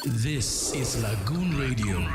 This is Lagoon Radio.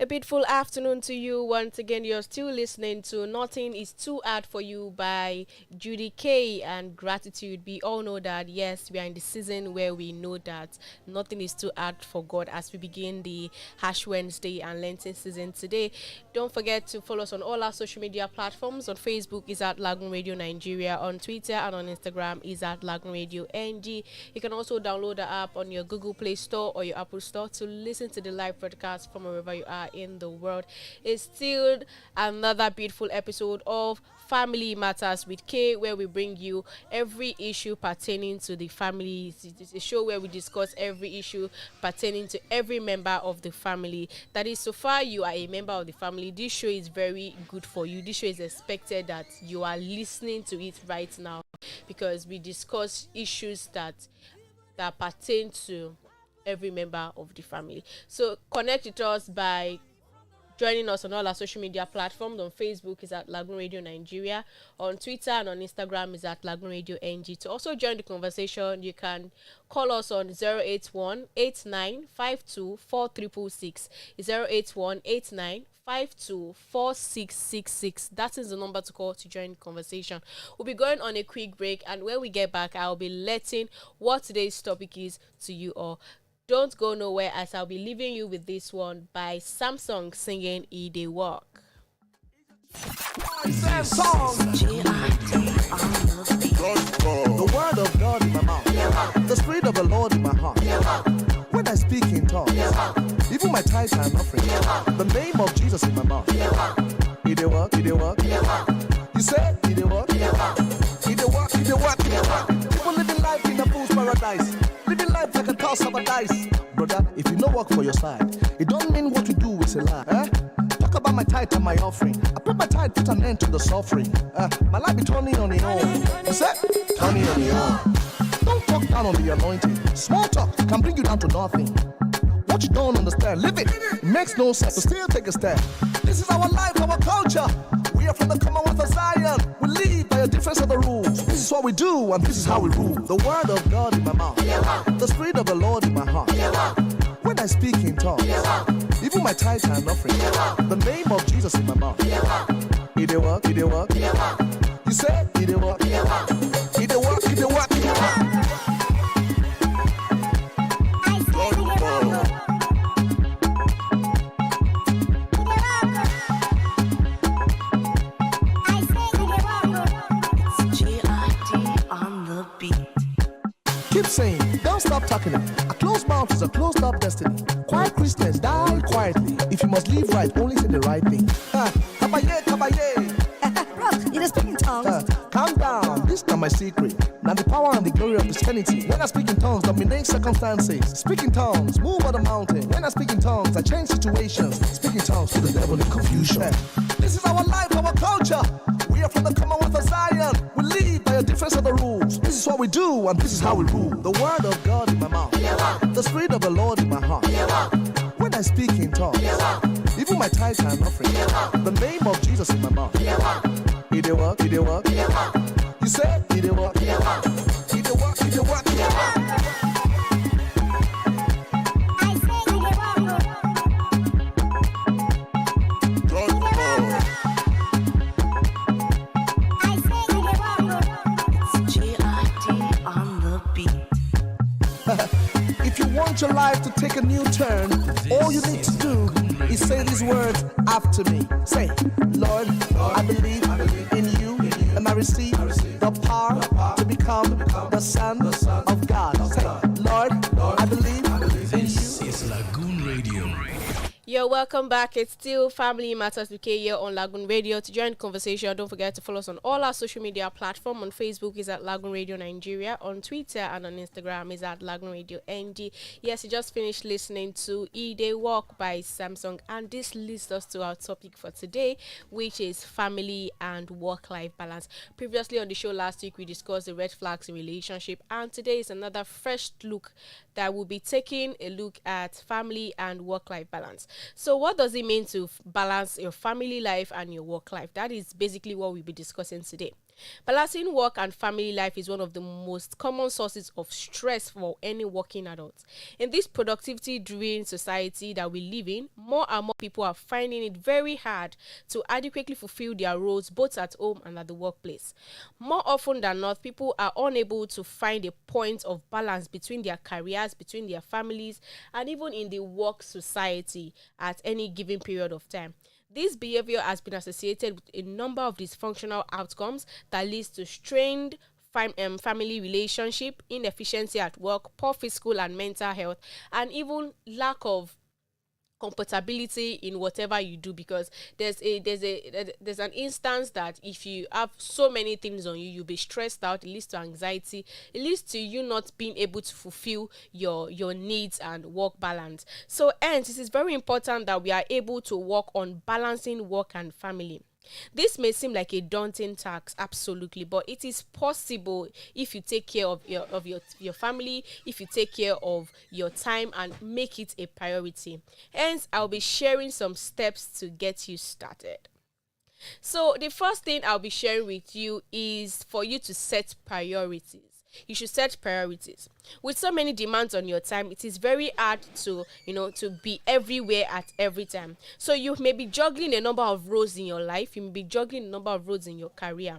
A beautiful afternoon to you. Once again, you're still listening to Nothing is Too Hard for You by Judy K and Gratitude. We all know that, yes, we are in the season where we know that nothing is too hard for God as we begin the Ash Wednesday and Lenten season today. Don't forget to follow us on all our social media platforms. On Facebook is at Lagoon Radio Nigeria. On Twitter and on Instagram is at Lagoonradio.Ng. You can also download the app on your Google Play Store or your Apple Store to listen to the live broadcast from wherever you are in the world. It's still another beautiful episode of Family Matters with K, where we bring you every issue pertaining to the family. It's a show where we discuss every issue pertaining to every member of the family. That is, so far you are a member of the family, this show is very good for you. This show is expected that you are listening to it right now, because we discuss issues that pertain to every member of the family. So connect with us by joining us on all our social media platforms. On Facebook is at Lagoon Radio Nigeria. On Twitter and on Instagram is at Lagoonradio.Ng. To also join the conversation, you can call us on 081-8952-4666. 081-8952-4666. That is the number to call to join the conversation. We'll be going on a quick break, and when we get back, I'll be letting what today's topic is to you all. Don't go nowhere, as I'll be leaving you with this one by Samsung singing "E Dey Walk." The word of God in my mouth, the spirit of the Lord in my heart. When I speak in tongues, even my tithes and offering, the name of Jesus in my mouth. E dey walk, e dey walk. You say e dey walk, e dey walk, e dey walk, e dey walk. People living life in a fool's paradise. Living life like a toss of a dice. Brother, if you no work for your side, it don't mean what you do is a lie. Talk about my tithe and my offering. I put my tithe, put an end to the suffering. My life be turning on the own. You say? Turning on the own. Don't talk down on the anointing. Small talk can bring you down to nothing. What you don't understand, live it. It makes no sense, so still take a step. This is our life, our culture. We are from the Commonwealth of Zion. We live by a difference of the rules. This is what we do, and this is how we rule. The word of God in my mouth, the spirit of the Lord in my heart. When I speak in tongues, even my tithes and offering, the name of Jesus in my mouth. E dey walk, e dey walk. You say e dey walk, e dey walk, e dey walk, e dey walk. Keep saying, don't stop talking it. A closed mouth is a closed up destiny. Quiet Christians die quietly. If you must live right, only say the right thing. Kabaye, kabaye. Bro, you speak in tongues. Calm down, this is not my secret. Now the power and the glory of Christianity. When I speak in tongues, dominate circumstances. Speak in tongues, move on the mountain. When I speak in tongues, I change situations. Speak in tongues, put the devil in confusion. This is our life, our culture. We are from the Commonwealth of Zion. We live by a difference of the rules. This is what we do, and this is how we rule. The word of God in my mouth, the spirit of the Lord in my heart. When I speak in tongues, even my tithes and offering, the name of Jesus in my mouth. E dey walk, e dey walk. You say e dey walk, e dey walk, e dey walk, e dey walk. If you want your life to take a new turn, all you need to do is say these words after me. Say, Lord, I believe in you, and I receive the power to become the Son of God. Say, Lord, I believe in you. This is Lagoon Radio. Yo, welcome back. It's still Family Matters with K here on Lagoon Radio. To join the conversation, don't forget to follow us on all our social media platforms. On Facebook is at Lagoon Radio Nigeria. On Twitter and on Instagram is at Lagoonradio.Ng. Yes, you just finished listening to E Dey Walk by Samsung, and this leads us to our topic for today, which is family and work-life balance. Previously on the show last week, we discussed the red flags in relationship, and today is another fresh look that will be taking a look at family and work-life balance. So what does it mean to balance your family life and your work life? That is basically what we'll be discussing today. Balancing work and family life is one of the most common sources of stress for any working adult. In this productivity-driven society that we live in, more and more people are finding it very hard to adequately fulfill their roles both at home and at the workplace. More often than not, people are unable to find a point of balance between their careers, between their families, and even in the work society at any given period of time. This behavior has been associated with a number of dysfunctional outcomes that leads to strained family relationship, inefficiency at work, poor physical and mental health, and even lack of compatibility in whatever you do, because there's an instance that if you have so many things on you, you'll be stressed out. It leads to anxiety. It leads to you not being able to fulfill your needs and work balance. So hence it is very important that we are able to work on balancing work and family. This may seem like a daunting task, absolutely, but it is possible if you take care of your family, if you take care of your time and make it a priority. Hence, I'll be sharing some steps to get you started. So the first thing I'll be sharing with you is for you to set priorities. You should set priorities. With so many demands on your time, it is very hard to be everywhere at every time. So you may be juggling a number of roles in your life. You may be juggling a number of roles in your career.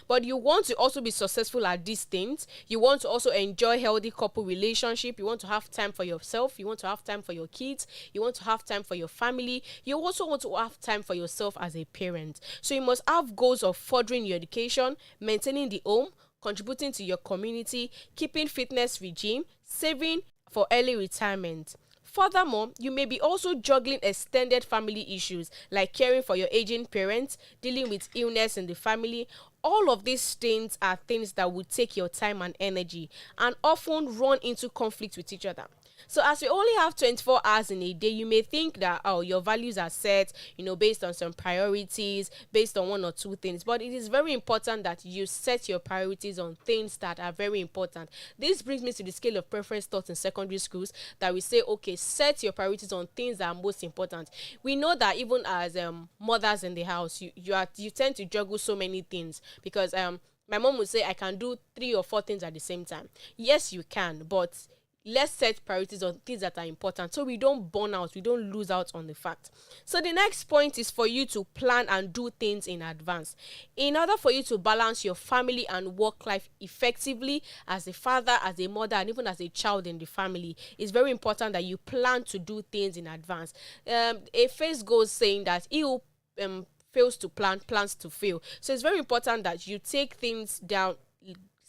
But you want to also be successful at these things. You want to also enjoy healthy couple relationship. You want to have time for yourself. You want to have time for your kids. You want to have time for your family. You also want to have time for yourself as a parent. So you must have goals of furthering your education, maintaining the home, contributing to your community, keeping fitness regime, saving for early retirement. Furthermore, you may be also juggling extended family issues like caring for your aging parents, dealing with illness in the family. All of these things are things that will take your time and energy and often run into conflict with each other. So as we only have 24 hours in a day, you may think that, your values are set, based on some priorities, based on one or two things. But it is very important that you set your priorities on things that are very important. This brings me to the scale of preference taught in secondary schools that we say, okay, set your priorities on things that are most important. We know that even as mothers in the house, you tend to juggle so many things because my mom would say I can do 3 or 4 things at the same time. Yes, you can, but let's set priorities on things that are important so we don't burn out, we don't lose out on the fact. So the next point is for you to plan and do things in advance. In order for you to balance your family and work life effectively as a father, as a mother, and even as a child in the family, it's very important that you plan to do things in advance. A phrase goes saying that he who fails to plan, plans to fail. So it's very important that you take things down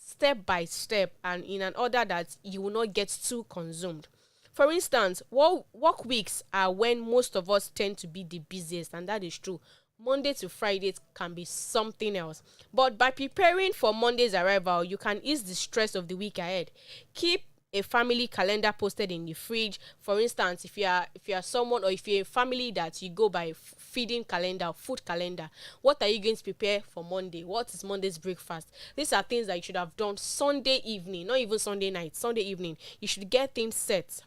step by step and in an order that you will not get too consumed. For instance, work weeks are when most of us tend to be the busiest, and that is true. Monday to Friday can be something else. But by preparing for Monday's arrival, you can ease the stress of the week ahead. Keep a family calendar posted in the fridge. For instance, if you are someone, or if you're a family that you go by feeding calendar, food calendar, what are you going to prepare for Monday? What is Monday's breakfast? These are things that you should have done Sunday evening, not even Sunday night, Sunday evening. You should get things set.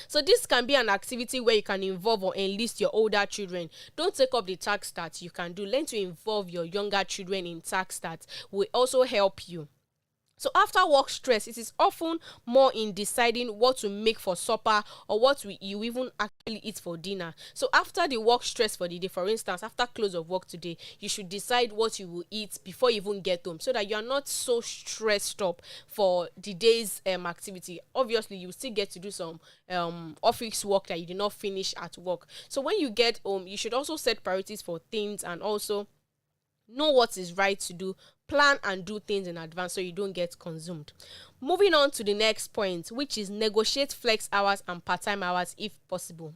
So this can be an activity where you can involve or enlist your older children. Don't take up the tasks that you can do. Learn to involve your younger children in tasks that will also help you. So after work stress, it is often more in deciding what to make for supper or what you even actually eat for dinner. So after the work stress for the day, for instance, after close of work today, you should decide what you will eat before you even get home so that you are not so stressed up for the day's activity. Obviously, you still get to do some office work that you did not finish at work. So when you get home, you should also set priorities for things and also know what is right to do. Plan and do things in advance so you don't get consumed. Moving on to the next point, which is negotiate flex hours and part-time hours if possible.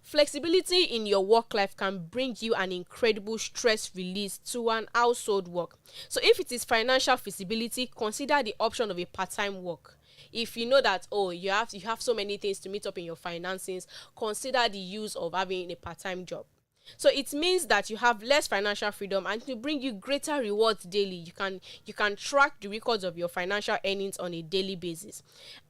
Flexibility in your work life can bring you an incredible stress release to an household work. So if it is financial feasibility, consider the option of a part-time work. If you know that you have so many things to meet up in your finances, consider the use of having a part-time job. So it means that you have less financial freedom and to bring you greater rewards daily. You can track the records of your financial earnings on a daily basis.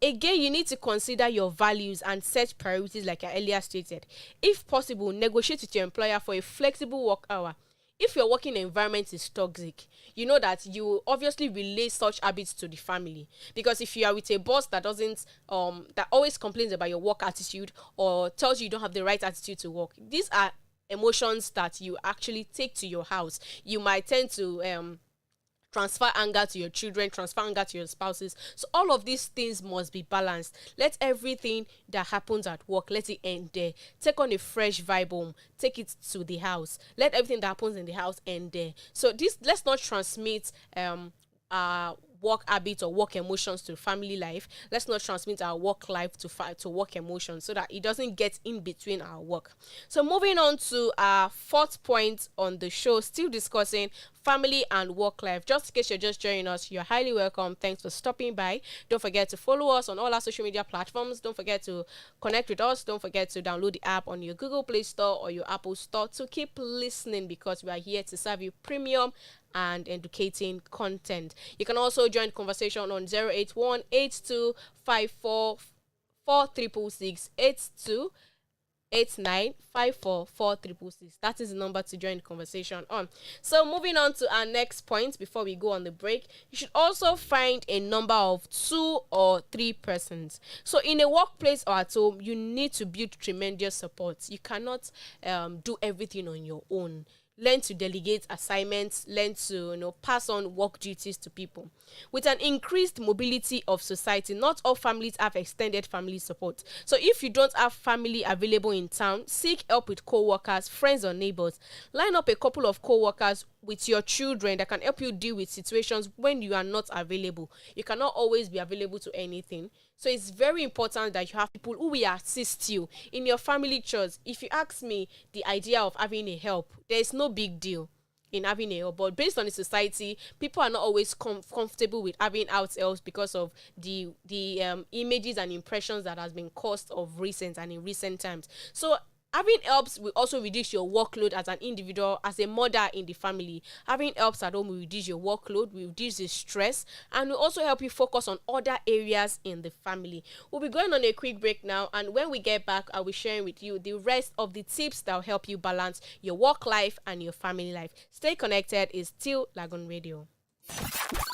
Again, you need to consider your values and set priorities like I earlier stated. If possible, negotiate with your employer for a flexible work hour. if your working environment is toxic, you know that you obviously relay such habits to the family. Because if you are with a boss that doesn't that always complains about your work attitude or tells you don't have the right attitude to work, these are emotions that you actually take to your house. You might tend to transfer anger to your children, transfer anger to your spouses. So all of these things must be balanced. Let everything that happens at work, let it end there. Take on a fresh vibe home. Take it to the house. Let everything that happens in the house end there. So let's not transmit work habits or work emotions to family life. Let's not transmit our work life to work emotions, so that it doesn't get in between our work. So moving on to our fourth point on the show, still discussing family and work life. Just in case you're just joining us, you're highly welcome. Thanks for stopping by. Don't forget to follow us on all our social media platforms. Don't forget to connect with us. Don't forget to download the app on your Google Play Store or your Apple Store to keep listening, because we are here to serve you premium and educating content. You can also join the conversation on 081-8254-4666, 8289544666. That is the number to join the conversation on. So moving on to our next point before we go on the break, you should also find a number of 2 or 3 persons. So in a workplace or at home, you need to build tremendous support. You cannot do everything on your own. Learn to delegate assignments, learn to pass on work duties to people. With an increased mobility of society, not all families have extended family support. So if you don't have family available in town, seek help with co-workers, friends or neighbors. Line up a couple of co-workers with your children that can help you deal with situations when you are not available. You cannot always be available to anything. So it's very important that you have people who will assist you in your family chores. If you ask me, the idea of having a help, there is no big deal in having a help. But based on the society, people are not always comfortable with having out helps because of the images and impressions that has been caused of recent and in recent times. So having helps will also reduce your workload as an individual, as a mother in the family. Having helps at home will reduce your workload, will reduce the stress, and will also help you focus on other areas in the family. We'll be going on a quick break now, and when we get back, I'll be sharing with you the rest of the tips that will help you balance your work life and your family life. Stay connected. It's still Lagoon Radio.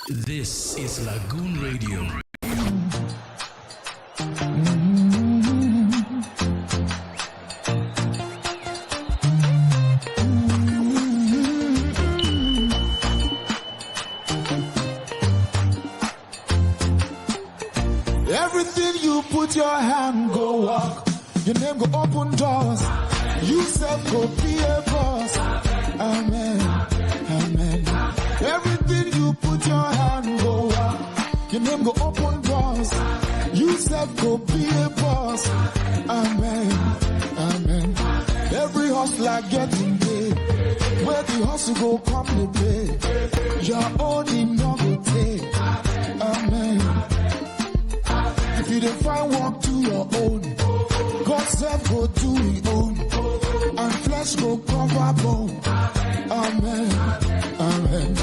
This is Lagoon Radio. Everything you put your hand go walk. Your name go open doors. You self go be a boss. Amen. Amen. Everything you put your hand go walk. Your name go open doors. You self go be a boss. Amen. Amen. Every hustler getting paid. Where the hustle go come to pay. Your own in no go take. Amen. If you don't find work to your own, God self go do his own, and flesh go cover bone. Amen, amen.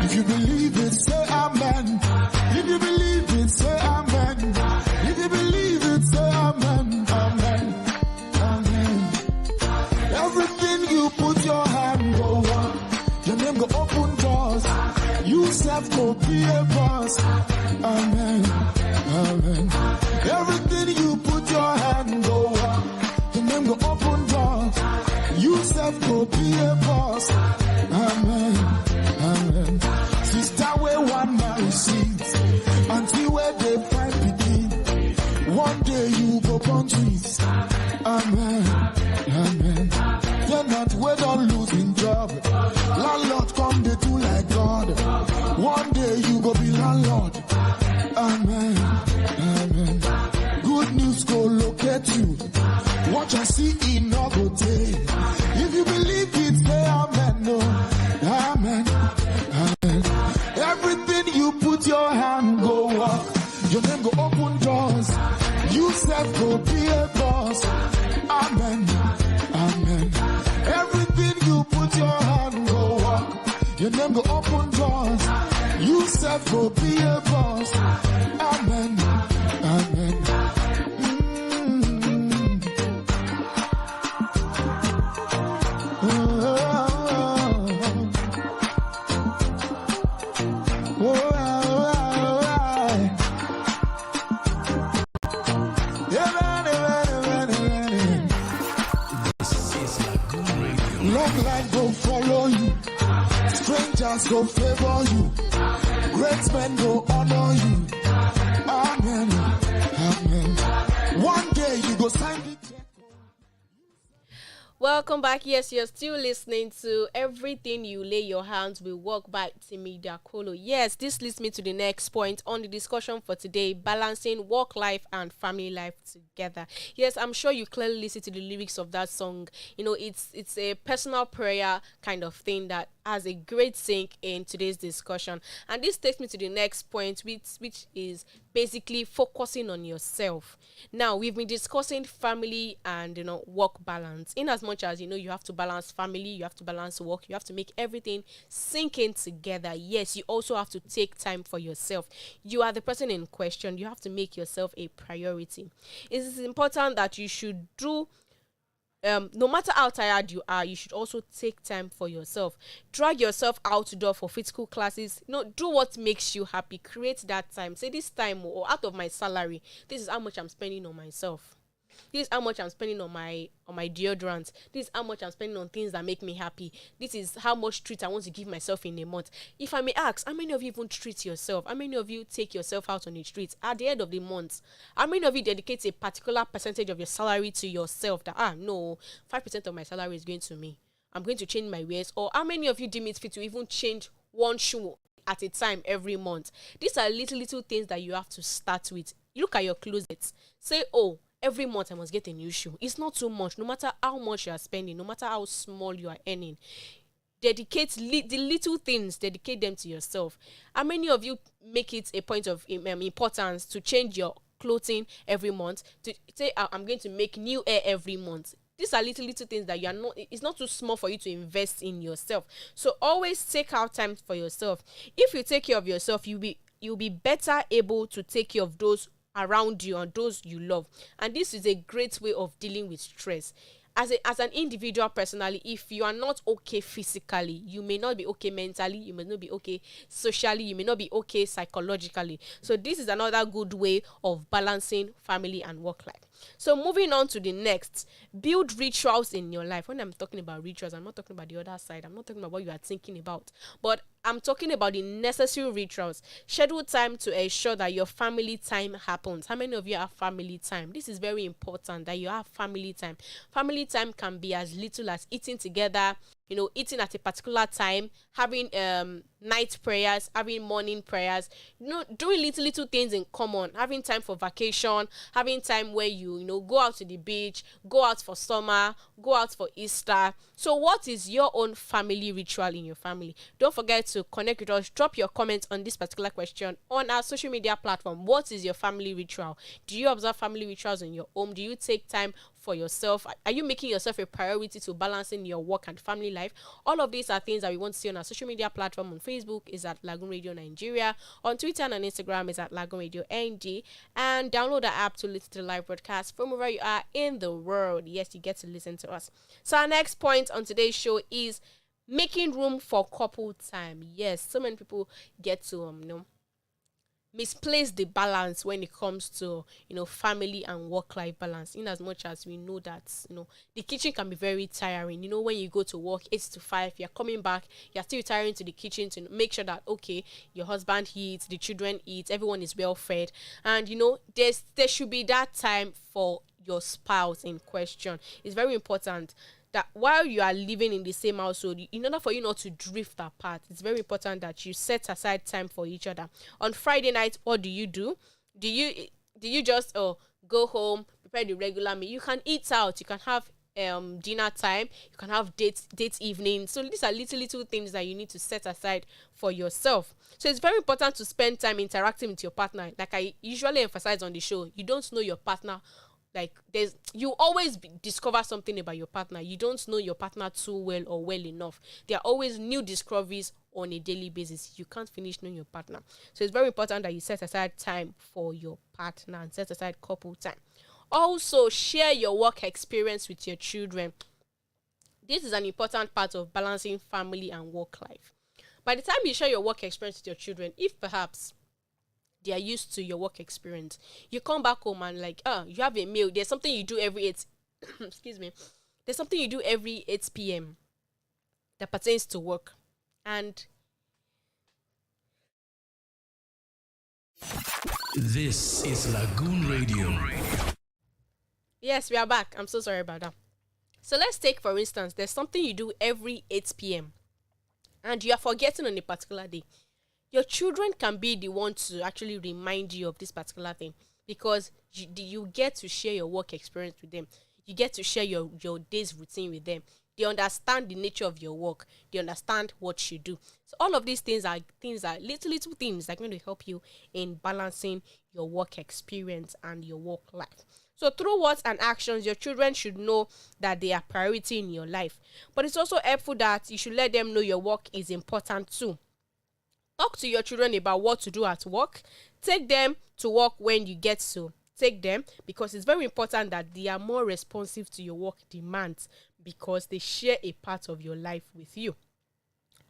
If you believe it, say amen. If you believe it, say amen. If you believe it, say amen, amen, amen. Everything you put your hand go on, your name go open doors. You self go be a boss. Amen. Amen. Everything you put your hand go up, your name go open doors. You self go be a boss. Amen. Amen. Sister where one man sees, until where they find begin. One day you go born twins. Amen. Amen. You're not where don't losing job. Landlord come they do like God. One day you go be landlord. Amen. Amen. Good news go locate you. What you see in no go take. If you believe it, say amen. No. Amen. Amen. Everything you put your hand go walk. Your name go open doors. You self go be a boss. Amen. Amen. Everything you put your hand go walk. Your name go open doors. You self go be a boss. Amen. Amen. Long line go follow you. Strangers go favor you. Great men go honor you. Amen. Amen. One day you go sign the check. Welcome back. Yes, you're still listening to Everything You Lay Your Hands Will Work by Timi Dakolo. Yes, this leads me to the next point on the discussion for today, balancing work life and family life together. Yes, I'm sure you clearly listen to the lyrics of that song. You know, it's a personal prayer kind of thing that has a great sync in today's discussion. And this takes me to the next point, which is basically focusing on yourself. Now, we've been discussing family and, work balance. In as much as, you have to balance family, you have to balance work, you have to make everything sink in together. Yes, you also have to take time for yourself. You are the person in question. You have to make yourself a priority. It is important that you should do no matter how tired you are, you should also take time for yourself. Drag yourself outdoor for physical classes. Do what makes you happy. Create that time. Say, this time or out of my salary, this is how much I'm spending on myself. This is how much I'm spending on my deodorant. This is how much I'm spending on things that make me happy. This is how much treat I want to give myself in a month. If I may ask, how many of you even treat yourself? How many of you take yourself out on the streets at the end of the month? How many of you dedicate a particular percentage of your salary to yourself? That no, 5% of my salary is going to me. I'm going to change my ways. Or how many of you deem it fit to even change one shoe at a time every month? These are little things that you have to start with. You look at your closet. Say, oh, every month I must get a new shoe. It's not too much, no matter how much you are spending, no matter how small you are earning. Dedicate the little things, dedicate them to yourself. How many of you make it a point of importance to change your clothing every month? To say, I'm going to make new hair every month. These are little things that it's not too small for you to invest in yourself. So always take out time for yourself. If you take care of yourself, you'll be better able to take care of those around you and those you love. And this is a great way of dealing with stress. As an individual, personally, if you are not okay physically, you may not be okay mentally, you may not be okay socially, you may not be okay psychologically. So this is another good way of balancing family and work life. So moving on to the next, build rituals in your life. When I'm talking about rituals, I'm not talking about the other side. I'm not talking about what you are thinking about, but I'm talking about the necessary rituals. Schedule time to ensure that your family time happens. How many of you have family time? This is very important that you have family time. Family time can be as little as eating together, eating at a particular time, having night prayers, having morning prayers, doing little things in common, having time for vacation, having time where you go out to the beach, go out for summer, go out for Easter. So what is your own family ritual in your family? Don't forget to connect with us. Drop your comments on this particular question on our social media platform. What is your family ritual? Do you observe family rituals in your home? Do you take time for yourself? Are you making yourself a priority to balancing your work and family life? All of these are things that we want to see on our social media platform. On Facebook is at Lagoon Radio Nigeria. On Twitter and on Instagram is at Lagoonradio.Ng. And download the app to listen to the live broadcast from wherever you are in the world. Yes, you get to listen to us. So our next point on today's show is making room for couple time. Yes, so many people get to misplace the balance when it comes to family and work-life balance. In as much as we know that the kitchen can be very tiring. When you go to work 8 to 5, you're coming back, you're still retiring to the kitchen to make sure that your husband eats, the children eat, everyone is well fed, and there should be that time for your spouse in question. It's very important that while you are living in the same household, in order for you not to drift apart, it's very important that you set aside time for each other. On Friday night, what do you do? Do you just go home, prepare the regular meal? You can eat out, you can have dinner time, you can have date evening. So these are little things that you need to set aside for yourself. So it's very important to spend time interacting with your partner. Like I usually emphasize on the show, you don't know your partner. You always discover something about your partner. You don't know your partner too well or well enough. There are always new discoveries on a daily basis. You can't finish knowing your partner. So it's very important that you set aside time for your partner and set aside couple time. Also, share your work experience with your children. This is an important part of balancing family and work life. By the time you share your work experience with your children, if perhaps they are used to your work experience, you come back home and you have a meal. There's something you do every 8 excuse me. There's something you do every 8 p.m. that pertains to work. And This is Lagoon Radio. yes, we are back. I'm so sorry about that. So let's take, for instance, there's something you do every 8 p.m. and you are forgetting on a particular day. Your children can be the one to actually remind you of this particular thing, because you get to share your work experience with them. You get to share your day's routine with them. They understand the nature of your work. They understand what you do. So all of these things are little things that are going to help you in balancing your work experience and your work life. So through words and actions, your children should know that they are priority in your life. But it's also helpful that you should let them know your work is important too. Talk to your children about what to do at work. Take them to work when you get to take them, because it's very important that they are more responsive to your work demands, because they share a part of your life with you.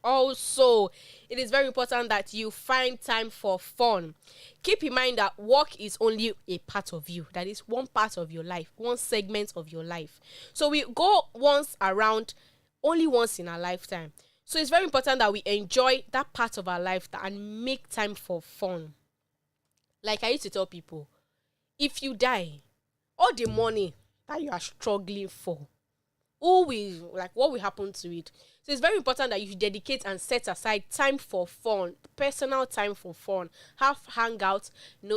Also, it is very important that you find time for fun. Keep in mind that work is only a part of you. That is one part of your life, one segment of your life. So we go once around, only once in our lifetime. So it's very important that we enjoy that part of our life and make time for fun. Like I used to tell people, if you die, all the money that you are struggling for, what will happen to it? So it's very important that you dedicate and set aside time for fun, personal time for fun. Have hangouts,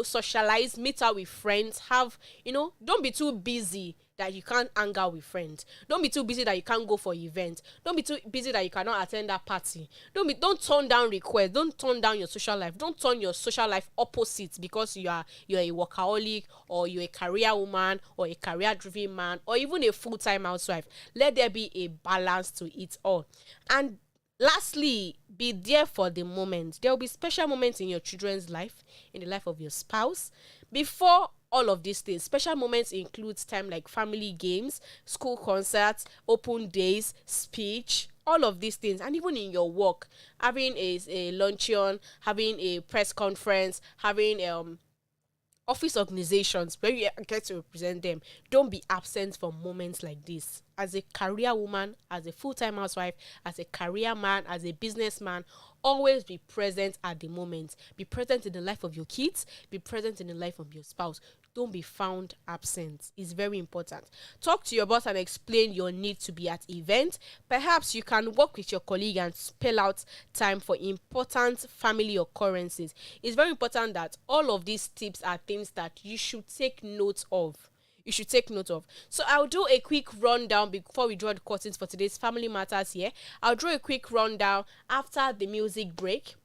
socialize, meet out with friends. Don't be too busy that you can't hang out with friends. Don't be too busy that you can't go for events. Don't be too busy that you cannot attend that party. Don't turn down requests. Don't turn down your social life. Don't turn your social life opposite because you're a workaholic, or you're a career woman, or a career-driven man, or even a full-time housewife. Let there be a balance to it all. And lastly, be there for the moment. There will be special moments in your children's life, in the life of your spouse. Before all of these things, special moments includes time like family games, school concerts, open days, speech, all of these things. And even in your work, having a luncheon, having a press conference, having office organizations where you get to represent them. Don't be absent from moments like this. As a career woman, as a full-time housewife, as a career man, as a businessman, always be present at the moment. Be present in the life of your kids. Be present in the life of your spouse. Don't be found absent. It's very important. Talk to your boss and explain your need to be at events. Perhaps you can work with your colleague and spell out time for important family occurrences. It's very important that all of these tips are things that you should take note of. So I'll do a quick rundown before we draw the curtains for today's Family Matters here. I'll draw a quick rundown after the music break,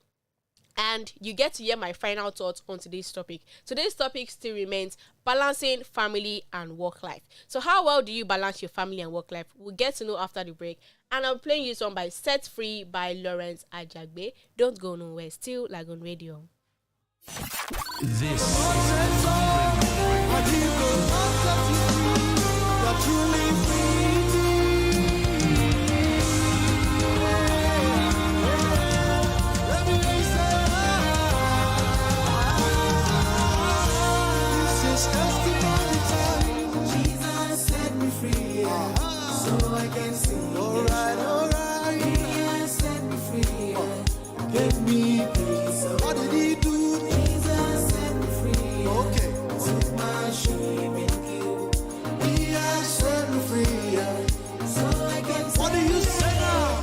and you get to hear my final thoughts on today's topic. Today's topic still remains balancing family and work life. So how well do you balance your family and work life? We'll get to know after the break. And I'm playing you song by Set Free by Lawrence Ajagbe. Don't go nowhere. Still Lagoon Radio. This is Jesus set me free, so I can sing. All right. He set me free, gave me peace. What did he do? Jesus set me free. Okay. Took my shame and guilt. He has set me free, so I can sing. What do you say now?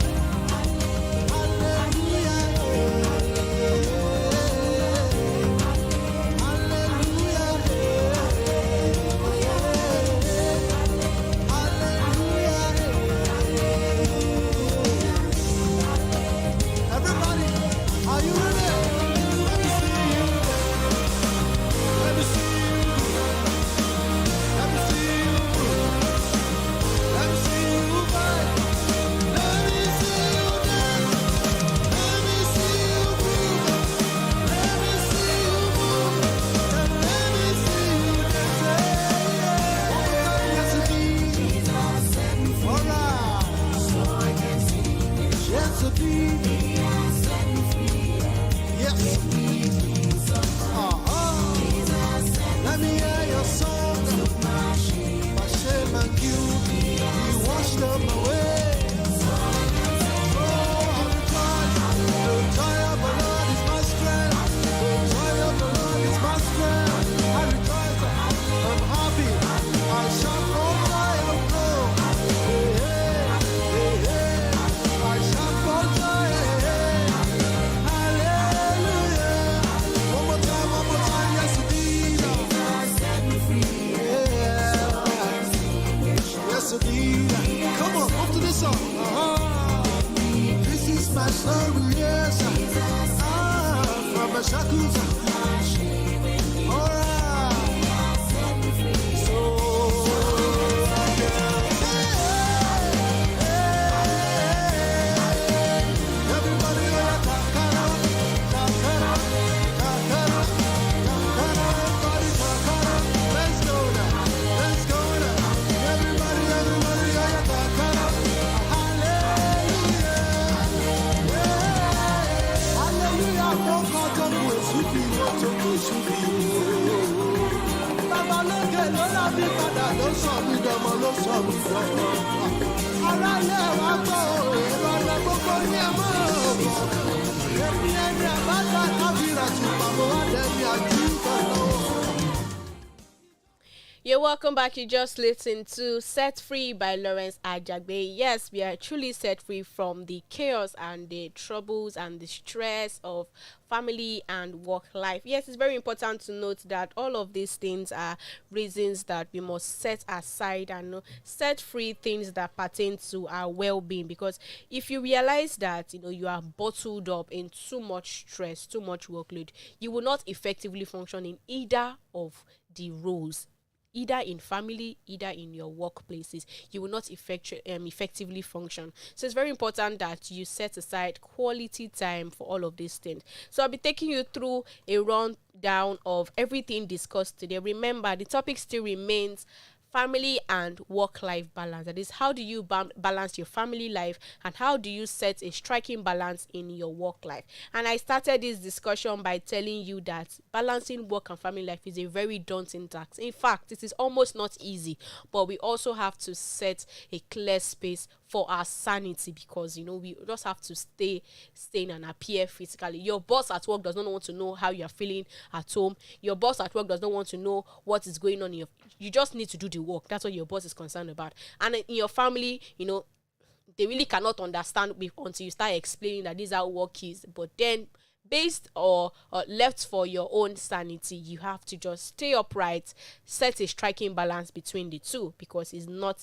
You're welcome back. You just listened to Set Free by Lawrence Ajagbe. Yes, we are truly set free from the chaos and the troubles and the stress of family and work life. Yes, it's very important to note that all of these things are reasons that we must set aside and set free things that pertain to our well-being, because if you realize that you are bottled up in too much stress, too much workload, you will not effectively function in either of the roles, either in family, either in your workplaces. You will not effectively function. So it's very important that you set aside quality time for all of these things. So I'll be taking you through a rundown of everything discussed today. Remember, the topic still remains family and work-life balance. That is, how do you balance your family life, and how do you set a striking balance in your work life? And I started this discussion by telling you that balancing work and family life is a very daunting task. In fact, it is almost not easy, but we also have to set a clear space for our sanity, because we just have to stay sane and appear physically. Your boss at work does not want to know how you are feeling at home. Your boss at work does not want to know what is going on in your. You just need to do the work. That's what your boss is concerned about. And in your family, they really cannot understand until you start explaining that this is how work is. But then, based or left for your own sanity, you have to just stay upright, set a striking balance between the two, because it's not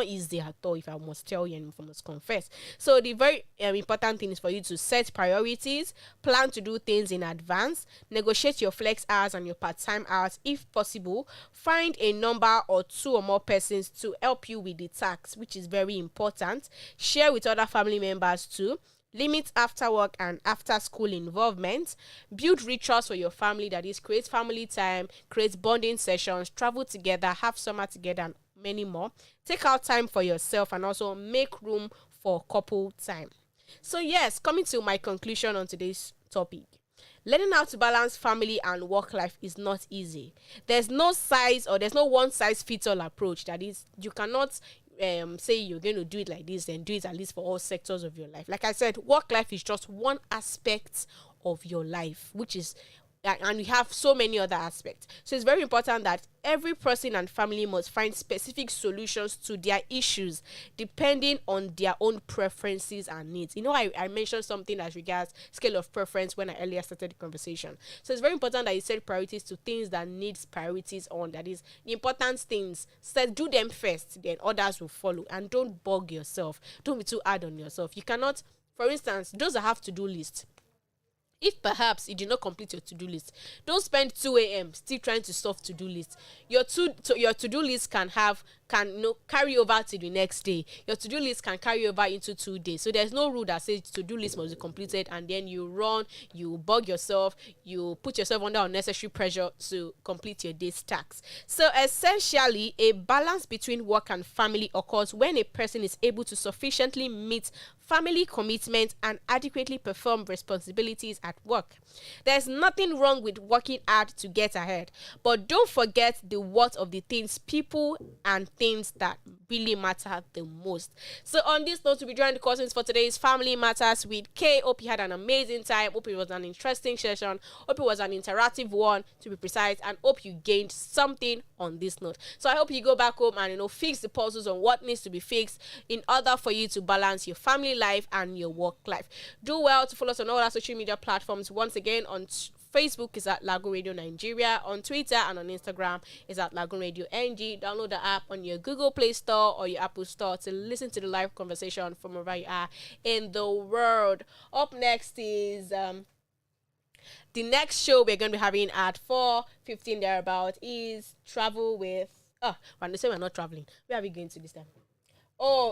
easy at all, if I must tell you and if I must confess. So the very important thing is for you to set priorities, plan to do things in advance, negotiate your flex hours and your part-time hours if possible, find a number or two or more persons to help you with the tasks, which is very important, share with other family members too, limit after work and after school involvement, build rituals for your family, that is, create family time, create bonding sessions, travel together, have summer together, and many more. Take out time for yourself and also make room for couple time. So yes, coming to my conclusion on today's topic. Learning how to balance family and work life is not easy. There's no one size fits all approach. That is, you cannot say you're going to do it like this and do it at least for all sectors of your life. Like I said, work life is just one aspect of your life, which is, and we have so many other aspects. So it's very important that every person and family must find specific solutions to their issues depending on their own preferences and needs. I mentioned something as regards scale of preference when I earlier started the conversation. So it's very important that you set priorities to things that needs priorities on. That is, the important things, do them first, then others will follow. And don't bug yourself. Don't be too hard on yourself. You cannot, for instance, those that have to-do lists, if perhaps you did not complete your to-do list, don't spend 2 a.m. still trying to solve to-do list. Your to-do list can carry over to the next day. Your to-do list can carry over into 2 days. So there's no rule that says to-do list must be completed and then you bug yourself, you put yourself under unnecessary pressure to complete your day's tasks. So essentially, a balance between work and family occurs when a person is able to sufficiently meet family commitments and adequately perform responsibilities at work. There's nothing wrong with working hard to get ahead, but don't forget the worth of the people and things that really matter the most. So on this note, we'll be joining the cousins for today's Family Matters with Kay. Hope you had an amazing time. Hope it was an interesting session. Hope it was an interactive one, to be precise, and hope you gained something on this note. So I hope you go back home and fix the puzzles on what needs to be fixed in order for you to balance your family life and your work life. Do well to follow us on all our social media platforms. Once again, on Facebook is at Lagoon Radio Nigeria, on Twitter and on Instagram is at Lagoonradio.Ng. Download the app on your Google Play Store or your Apple Store to listen to the live conversation from wherever you are in the world. Up next is The next show we're going to be having at 4:15 thereabout is Travel with... when they say we're not traveling, where are we going to this time?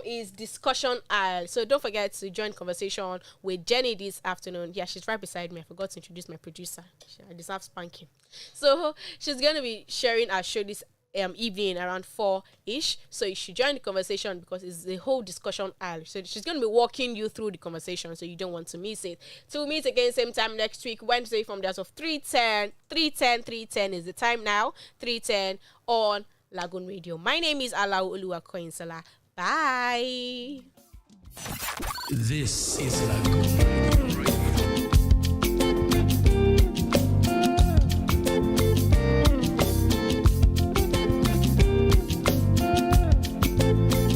Is Discussion Aisle. So don't forget to join conversation with Jenny this afternoon. Yeah, she's right beside me. I forgot to introduce my producer. I deserve spanking. So she's going to be sharing our show this evening around 4-ish. So you should join the conversation because it's the whole discussion aisle. So she's going to be walking you through the conversation, so you don't want to miss it. Till we meet again same time next week, Wednesday from the hours of 3:10 is the time now. 3:10 on Lagoon Radio. My name is Olumakaiye. Bye. This is Lagoon Radio.